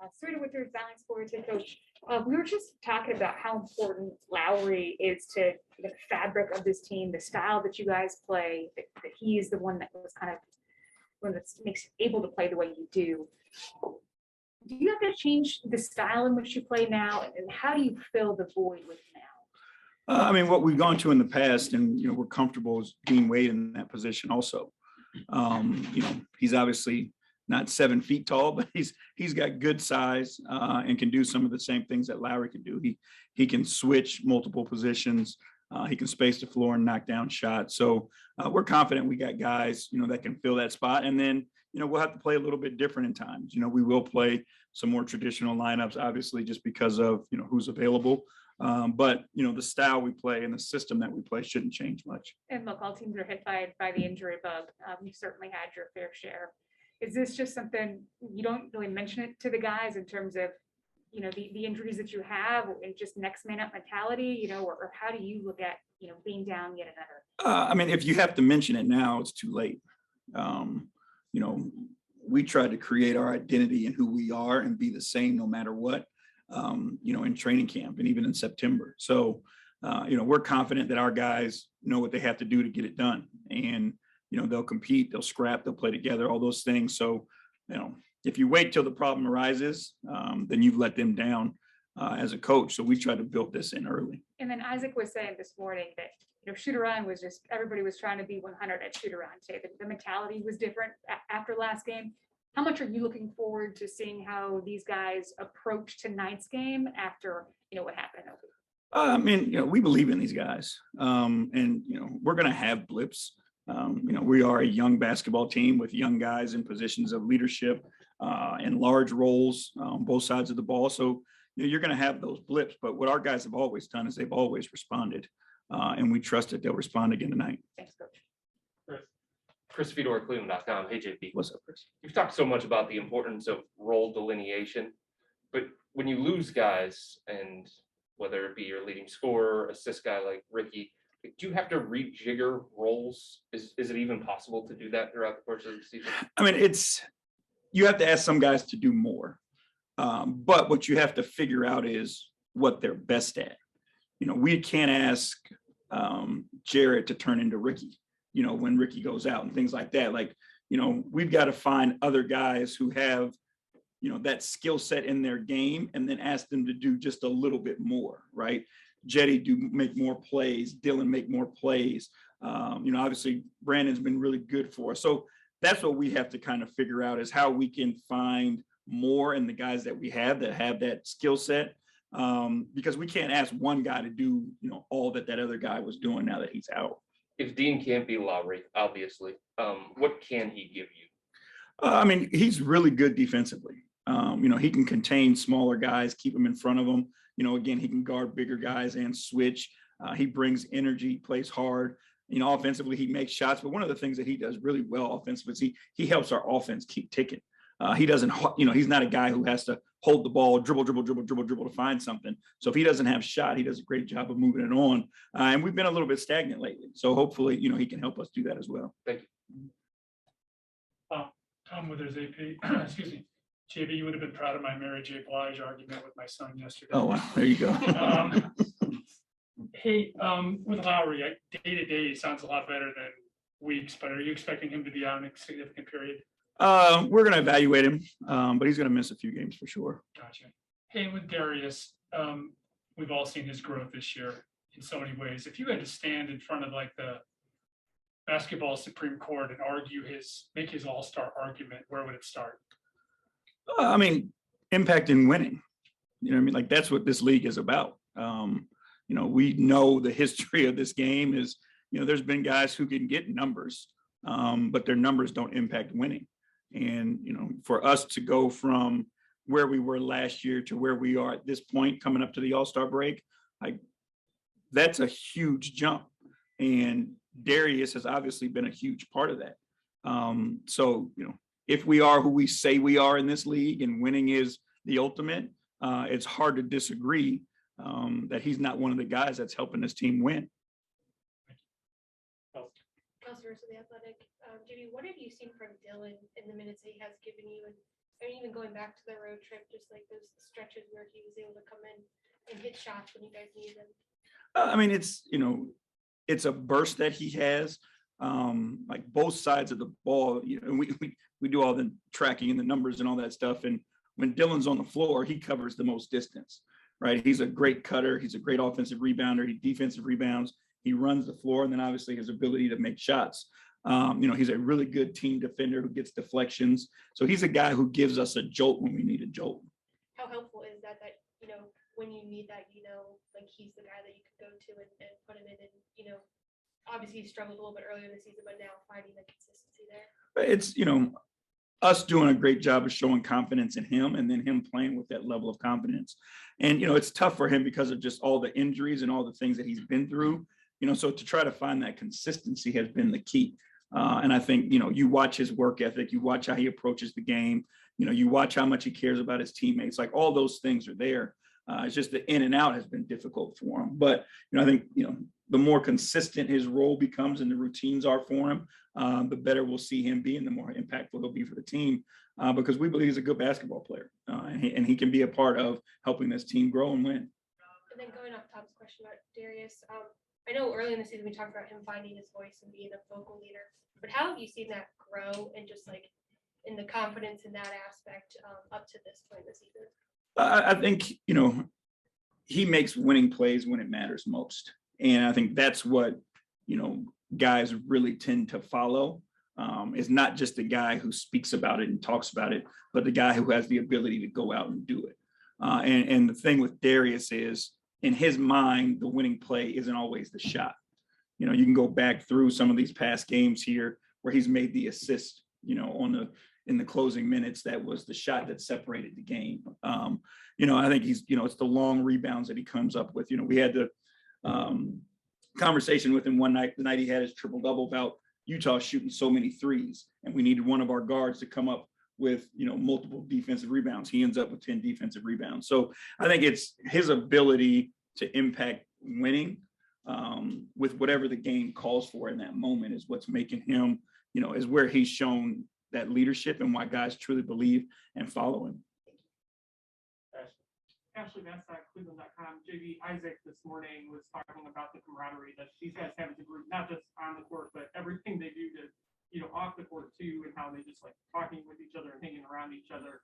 Sarita with Redefining Sports and Coach. We were just talking about how important Lauri is to the fabric of this team, the style that you guys play, that he is the one that was kind of one that makes you able to play the way you do. Do you have to change the style in which you play now, and how do you fill the void with now? I mean, what we've gone to in the past, and we're comfortable is Dean Wade in that position also. He's obviously not 7 feet tall, but he's got good size and can do some of the same things that Lauri can do. He can switch multiple positions. He can space the floor and knock down shots. So we're confident we got guys, that can fill that spot. And then, we'll have to play a little bit different in times. We will play some more traditional lineups, obviously, just because of, who's available. But the style we play and the system that we play shouldn't change much. And look, all teams are hit by the injury bug. You certainly had your fair share. Is this just something you don't really mention it to the guys in terms of, the injuries that you have and just next man up mentality, or how do you look at, being down yet another? I mean, if you have to mention it now, it's too late. We try to create our identity and who we are and be the same no matter what, in training camp and even in September. So, we're confident that our guys know what they have to do to get it done. And, they'll compete, they'll scrap, they'll play together, all those things. So, if you wait till the problem arises, then you've let them down as a coach. So we try to build this in early. And then Isaac was saying this morning that, shoot around was just, everybody was trying to be 100 at shoot around today. The mentality was different after last game. How much are you looking forward to seeing how these guys approach tonight's game after, what happened? I mean, we believe in these guys and, we're going to have blips. We are a young basketball team with young guys in positions of leadership and large roles on both sides of the ball. So, you're going to have those blips. But what our guys have always done is they've always responded. And we trust that they'll respond again tonight. Thanks, Coach. Chris Fedor, Cleveland.com. Hey, JP. What's up, Chris? You've talked so much about the importance of role delineation, but when you lose guys, and whether it be your leading scorer, assist guy like Ricky, do you have to rejigger roles? Is it even possible to do that throughout the course of the season? I mean, you have to ask some guys to do more. But what you have to figure out is what they're best at. We can't ask Jared to turn into Ricky, when Ricky goes out and things like that. Like, we've got to find other guys who have, that skill set in their game and then ask them to do just a little bit more, right? Jetty make more plays, Dylan make more plays. Obviously Brandon's been really good for us. So that's what we have to kind of figure out is how we can find more in the guys that we have that skill set. Because we can't ask one guy to do, all that other guy was doing now that he's out. If Dean can't be Lauri, obviously, what can he give you? I mean, he's really good defensively. He can contain smaller guys, keep them in front of him. Again, he can guard bigger guys and switch. He brings energy, plays hard. Offensively, he makes shots. But one of the things that he does really well offensively is he helps our offense keep ticking. He doesn't, he's not a guy who has to hold the ball, dribble to find something. So if he doesn't have shot, he does a great job of moving it on. And we've been a little bit stagnant lately. So hopefully, he can help us do that as well. Thank you. Tom Withers, AP. Excuse me. JB, you would have been proud of my Mary J. Blige argument with my son yesterday. Oh, wow. There you go. Hey, with Lauri, day to day sounds a lot better than weeks, but are you expecting him to be out in a significant period? We're going to evaluate him, but he's going to miss a few games for sure. Gotcha. Hey, with Darius, we've all seen his growth this year in so many ways. If you had to stand in front of like the basketball Supreme Court and make his all-star argument, where would it start? I mean, impact in winning. Like that's what this league is about. We know the history of this game is, there's been guys who can get numbers, but their numbers don't impact winning. And, for us to go from where we were last year to where we are at this point, coming up to the All-Star break, that's a huge jump. And Darius has obviously been a huge part of that. So, if we are who we say we are in this league and winning is the ultimate, it's hard to disagree that he's not one of the guys that's helping this team win. Counselors of the Athletic, Jimmy, what have you seen from Dylan in the minutes that he has given you, and and even going back to the road trip, just like those stretches where he was able to come in and hit shots when you guys needed him. I mean, it's a burst that he has. Like both sides of the ball, we do all the tracking and the numbers and all that stuff. And when Dylan's on the floor, he covers the most distance, right? He's a great cutter. He's a great offensive rebounder. He defensive rebounds. He runs the floor. And then obviously his ability to make shots. He's a really good team defender who gets deflections. So he's a guy who gives us a jolt when we need a jolt. How helpful is that, when you need that, like he's the guy that you can go to and put him in and, obviously he struggled a little bit earlier in the season, but now finding the consistency there. It's, us doing a great job of showing confidence in him and then him playing with that level of confidence. And, it's tough for him because of just all the injuries and all the things that he's been through, so to try to find that consistency has been the key. And I think, you watch his work ethic, you watch how he approaches the game, you watch how much he cares about his teammates, like all those things are there. It's just the in and out has been difficult for him. But, I think, the more consistent his role becomes and the routines are for him, the better we'll see him be and the more impactful he'll be for the team, because we believe he's a good basketball player and he can be a part of helping this team grow and win. And then going off Tom's question about Darius, I know early in the season we talked about him finding his voice and being a vocal leader, but how have you seen that grow and just like in the confidence in that aspect up to this point in the season? I think, he makes winning plays when it matters most. And I think that's what, guys really tend to follow. Is not just the guy who speaks about it and talks about it, but the guy who has the ability to go out and do it. And the thing with Darius is, in his mind, the winning play isn't always the shot. You can go back through some of these past games here where he's made the assist, in the closing minutes, that was the shot that separated the game. I think he's, it's the long rebounds that he comes up with. We had the conversation with him one night, the night he had his triple double, about Utah shooting so many threes, and we needed one of our guards to come up with, multiple defensive rebounds. He ends up with 10 defensive rebounds. So I think it's his ability to impact winning with whatever the game calls for in that moment is what's making him, is where he's shown that leadership and why guys truly believe and follow him. Ashley Vanstock, Cleveland.com. JB Isaac this morning was talking about the camaraderie that these guys have as a group, not just on the court, but everything they do to, off the court too, and how they just like talking with each other and hanging around each other.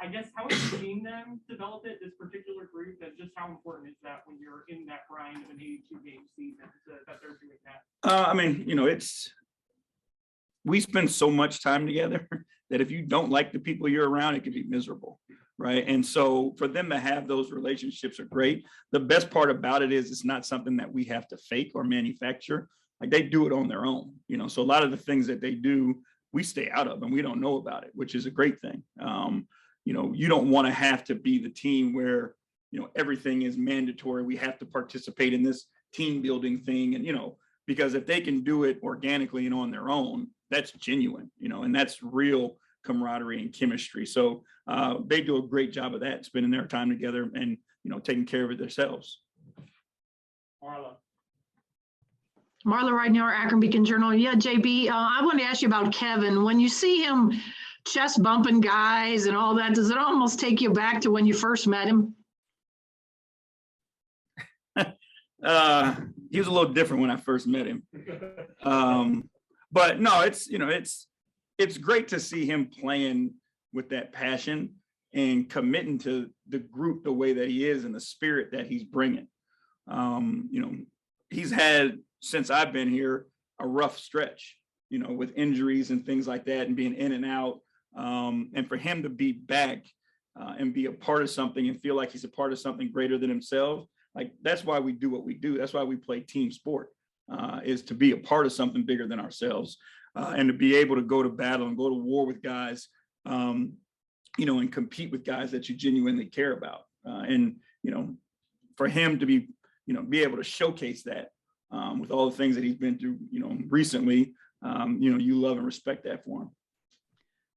I guess how have you seen them develop it, this particular group, and just how important is that when you're in that grind of an 82-game season that they're doing that? We spend so much time together that if you don't like the people you're around, it can be miserable. Right. And so for them to have those relationships are great. The best part about it is it's not something that we have to fake or manufacture. Like they do it on their own, so a lot of the things that they do, we stay out of and we don't know about it, which is a great thing. You don't want to have to be the team where, everything is mandatory. We have to participate in this team building thing. And, because if they can do it organically and on their own, that's genuine, and that's real camaraderie and chemistry. So they do a great job of that, spending their time together and, taking care of it themselves. Marla Ridenour, Akron Beacon Journal. Yeah, JB, I wanted to ask you about Kevin. When you see him chest bumping guys and all that, does it almost take you back to when you first met him? He was a little different when I first met him. But no, it's great to see him playing with that passion and committing to the group the way that he is and the spirit that he's bringing. He's had, since I've been here, a rough stretch, with injuries and things like that and being in and out. And for him to be back and be a part of something and feel like he's a part of something greater than himself, like that's why we do what we do. That's why we play team sport, is to be a part of something bigger than ourselves. And to be able to go to battle and go to war with guys, and compete with guys that you genuinely care about. And for him to be able to showcase that with all the things that he's been through, recently, you love and respect that for him.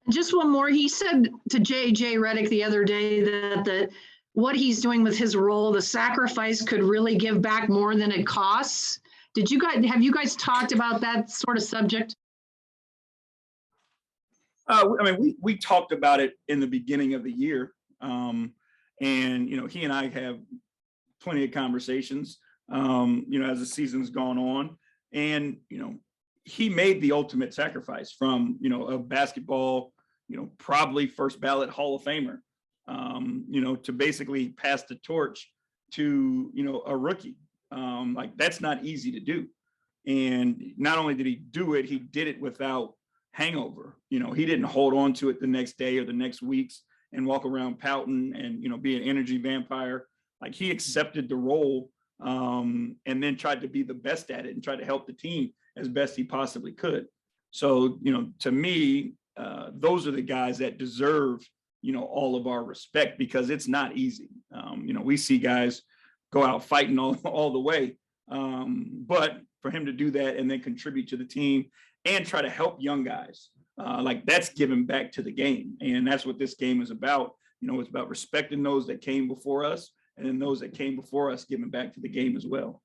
Just one more. He said to J.J. Redick the other day that what he's doing with his role, the sacrifice could really give back more than it costs. Have you guys talked about that sort of subject? I mean, we talked about it in the beginning of the year. And, he and I have plenty of conversations, as the season's gone on. And, he made the ultimate sacrifice from, a basketball, probably first ballot Hall of Famer, to basically pass the torch to, a rookie. Like, that's not easy to do. And not only did he do it, he did it without hangover. He didn't hold on to it the next day or the next weeks and walk around pouting and, be an energy vampire. Like, he accepted the role and then tried to be the best at it and tried to help the team as best he possibly could. So, to me, those are the guys that deserve, all of our respect, because it's not easy. We see guys go out fighting all the way. But for him to do that and then contribute to the team and try to help young guys, like, that's giving back to the game. And that's what this game is about. It's about respecting those that came before us, and then those that came before us giving back to the game as well.